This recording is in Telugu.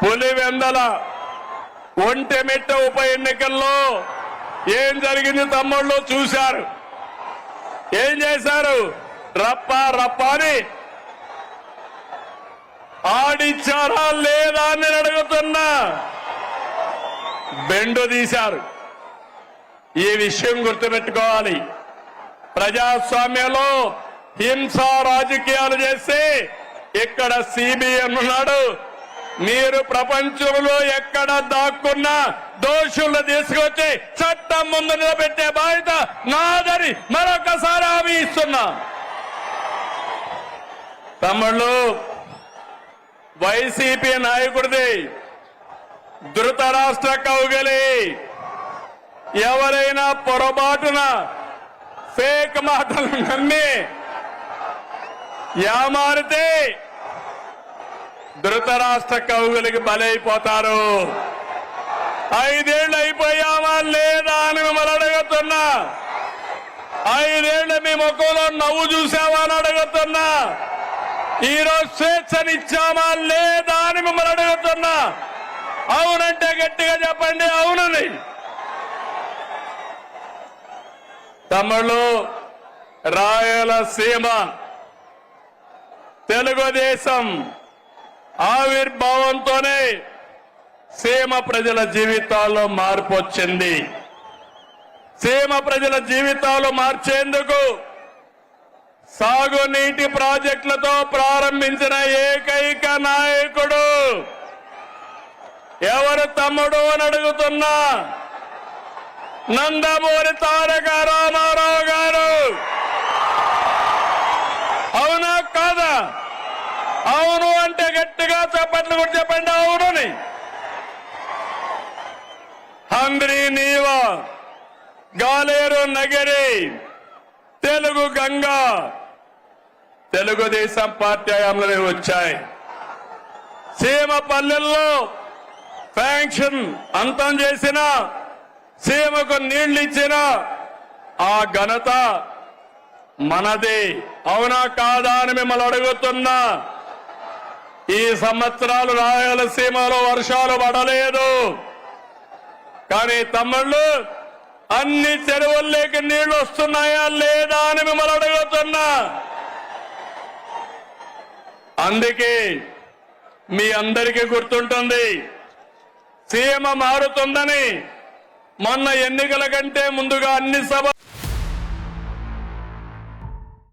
పులివెందల ఒంటెమిట్ట ఉప ఎన్నికల్లో ఏం జరిగింది తమ్ముళ్ళు చూశారు. ఏం చేశారు? రప్పా రప్పాని ఆడిచ్చారా లేదా అని అడుగుతున్నా. బెండు తీశారు. ఈ విషయం గుర్తుపెట్టుకోవాలి. ప్రజాస్వామ్యంలో హింసా రాజకీయాలు చేస్తే ఇక్కడ సిబిఎం ఉన్నాడు. మీరు ప్రపంచంలో ఎక్కడ దాక్కున్నా దోషులను తీసుకొచ్చి చట్టం ముందు నిలబెట్టే బాధ్యత నాదని మరొకసారి హామీ ఇస్తున్నా. తమ్ముళ్ళు, వైసీపీ నాయకుడిది ధృతరాష్ట్ర కౌగిలి. ఎవరైనా పొరపాటున ఫేక్ మాటలు నమ్మి యామారితే ధృతరాష్ట్ర కౌగులికి బలైపోతారు. 5 ఏళ్ళు అయిపోయామా లేదా అని మిమ్మల్ని అడుగుతున్నా. 5 ఏళ్ళు మీ ముఖంలో నవ్వు చూసావా అని అడుగుతున్నా. ఈరోజు స్వేచ్ఛనిచ్చామా లేదా అని మిమ్మల్ని అడుగుతున్నా. అవునంటే గట్టిగా చెప్పండి అవునని. తమ్ముళ్ళు, రాయలసీమ తెలుగుదేశం ఆవిర్భావంతోనే సీమ ప్రజల జీవితాల్లో మార్పు వచ్చింది. సీమ ప్రజల జీవితాలు మార్చేందుకు సాగునీటి ప్రాజెక్టులతో ప్రారంభించిన ఏకైక నాయకుడు ఎవరు తమ్ముడు అని అడుగుతున్నా. నందమూరి తారక రామారావు గారు. అవునా కాదా? అవును అంటే గట్టిగా చప్పట్లు కూడా చెప్పండి అవునని. హంద్రీ నీవ, గాలేరు నగరి, తెలుగు గంగా తెలుగుదేశం పార్టీ హయాంలోనే వచ్చాయి. సీమ పల్లెల్లో ఫ్యాంక్షన్ అంతం చేసిన, సీమకు నీళ్లు ఇచ్చిన ఆ ఘనత మనదే. అవునా కాదా అని మిమ్మల్ని అడుగుతున్నా. ఈ సంవత్సరాలు రాయలసీమలో వర్షాలు పడలేదు. కానీ తమ్ముళ్ళు, అన్ని చెరువుల్లోకి నీళ్లు వస్తున్నాయా లేదా అని మిమ్మల్ని అడుగుతున్నా. అందుకే మీ అందరికీ గుర్తుంటుంది, సీమ మారుతుందని మొన్న ఎన్నికల కంటే ముందుగా అన్ని సభ